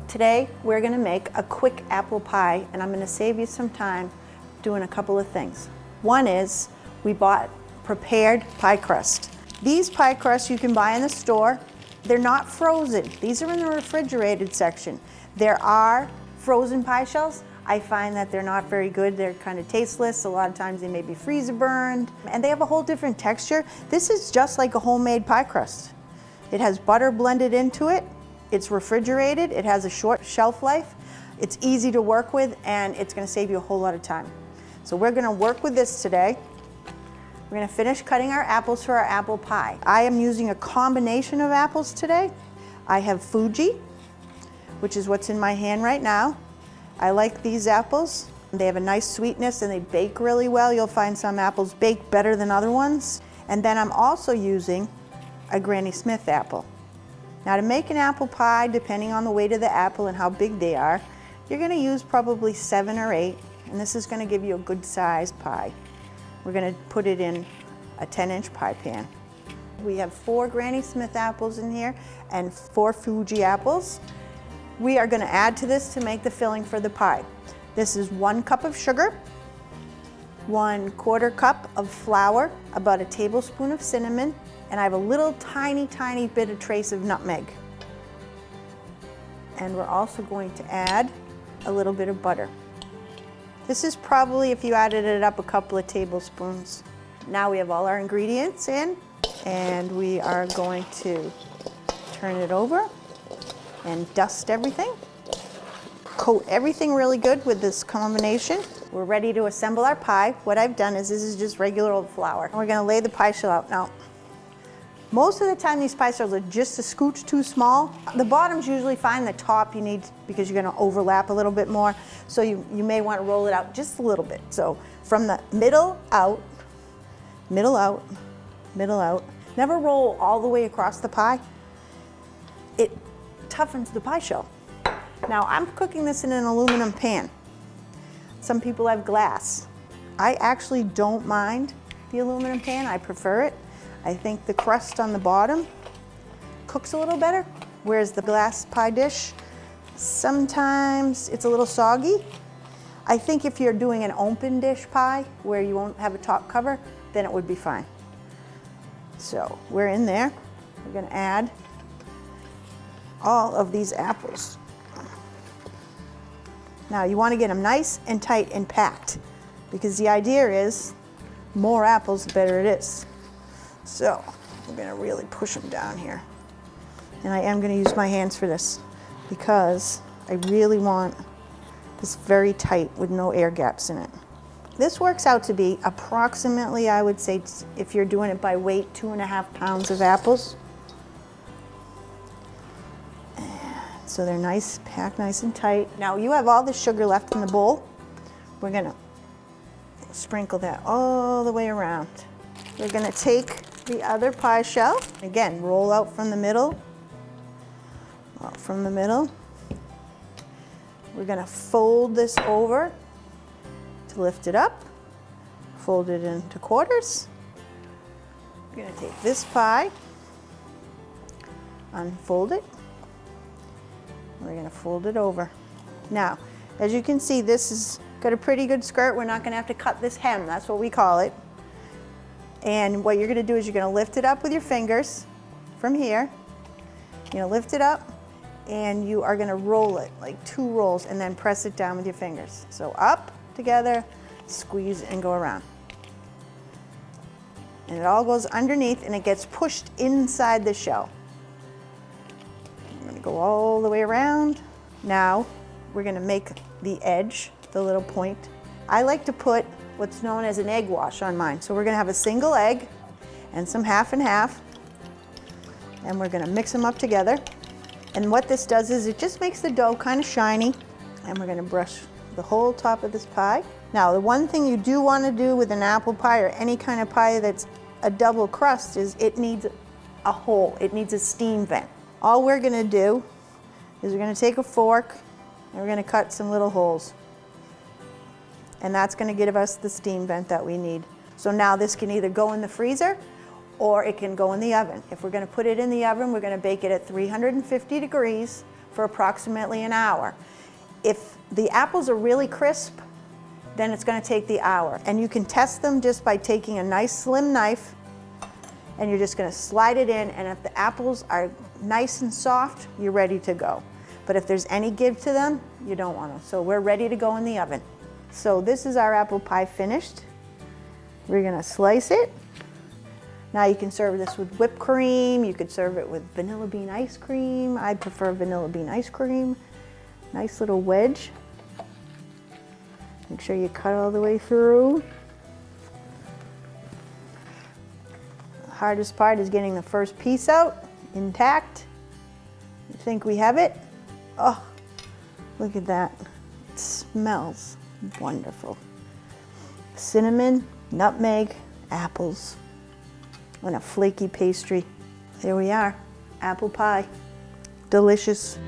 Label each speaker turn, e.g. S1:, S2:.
S1: Today we're going to make a quick apple pie, and I'm going to save you some time doing a couple of things. One is we bought prepared pie crust. These pie crusts you can buy in the store. They're not frozen. These are in the refrigerated section. There are frozen pie shells. I find that they're not very good. They're kind of tasteless. A lot of times they may be freezer burned, and they have a whole different texture. This is just like a homemade pie crust. It has butter blended into it. It's refrigerated. It has a short shelf life. It's easy to work with, and it's going to save you a whole lot of time. So we're going to work with this today. We're going to finish cutting our apples for our apple pie. I am using a combination of apples today. I have Fuji, which is what's in my hand right now. I like these apples. They have a nice sweetness and they bake really well. You'll find some apples bake better than other ones. And then I'm also using a Granny Smith apple. Now, to make an apple pie, depending on the weight of the apple and how big they are, you're going to use probably 7 or 8, and this is going to give you a good sized pie. We're going to put it in a 10-inch pie pan. We have 4 Granny Smith apples in here and 4 Fuji apples. We are going to add to this to make the filling for the pie. This is 1 cup of sugar, 1/4 cup of flour, about a tablespoon of cinnamon, and I have a little tiny bit of trace of nutmeg. And we're also going to add a little bit of butter. This is probably, if you added it up, a couple of tablespoons. Now we have all our ingredients in, and we are going to turn it over and dust everything. Coat everything really good with this combination. We're ready to assemble our pie. What I've done is, this is just regular old flour. We're going to lay the pie shell out. Now, most of the time these pie shells are just a scooch too small. The bottom's usually fine, the top you need, because you're going to overlap a little bit more. So you may want to roll it out just a little bit. So from the middle out, middle out, middle out. Never roll all the way across the pie. It toughens the pie shell. Now I'm cooking this in an aluminum pan. Some people have glass. I actually don't mind the aluminum pan, I prefer it. I think the crust on the bottom cooks a little better, whereas the glass pie dish, sometimes it's a little soggy. I think if you're doing an open dish pie where you won't have a top cover, then it would be fine. So we're in there. We're going to add all of these apples. Now you want to get them nice and tight and packed, because the idea is more apples, the better it is. So we're going to really push them down here. And I am going to use my hands for this, because I really want this very tight with no air gaps in it. This works out to be approximately, I would say, if you're doing it by weight, 2.5 pounds of apples. And so they're nice, packed nice and tight. Now you have all the sugar left in the bowl. We're going to sprinkle that all the way around. We're going to take the other pie shell. Again, roll out from the middle. Out from the middle. We're going to fold this over to lift it up. Fold it into quarters. We're going to take this pie, unfold it. We're going to fold it over. Now, as you can see, this has got a pretty good skirt. We're not going to have to cut this hem. That's what we call it. And what you're going to do is you're going to lift it up with your fingers from here. You're going to lift it up, and you are going to roll it like 2 rolls, and then press it down with your fingers. So up, together, squeeze, and go around. And it all goes underneath, and it gets pushed inside the shell. I'm going to go all the way around. Now we're going to make the edge, the little point. I like to put what's known as an egg wash on mine. So we're going to have a single egg and some half and half, and we're going to mix them up together. And what this does is it just makes the dough kind of shiny, and we're going to brush the whole top of this pie. Now, the one thing you do want to do with an apple pie or any kind of pie that's a double crust is it needs a hole. It needs a steam vent. All we're going to do is we're going to take a fork and we're going to cut some little holes. And that's going to give us the steam vent that we need. So now this can either go in the freezer, or it can go in the oven. If we're going to put it in the oven, we're going to bake it at 350 degrees for approximately an hour. If the apples are really crisp, then it's going to take the hour. And you can test them just by taking a nice slim knife, and you're just going to slide it in, and if the apples are nice and soft, you're ready to go. But if there's any give to them, you don't want to. So we're ready to go in the oven. So this is our apple pie finished. We're going to slice it. Now you can serve this with whipped cream, you could serve it with vanilla bean ice cream. I prefer vanilla bean ice cream. Nice little wedge. Make sure you cut all the way through. The hardest part is getting the first piece out intact. You think we have it? Oh, look at that. It smells wonderful. Cinnamon, nutmeg, apples, and a flaky pastry. There we are, apple pie. Delicious.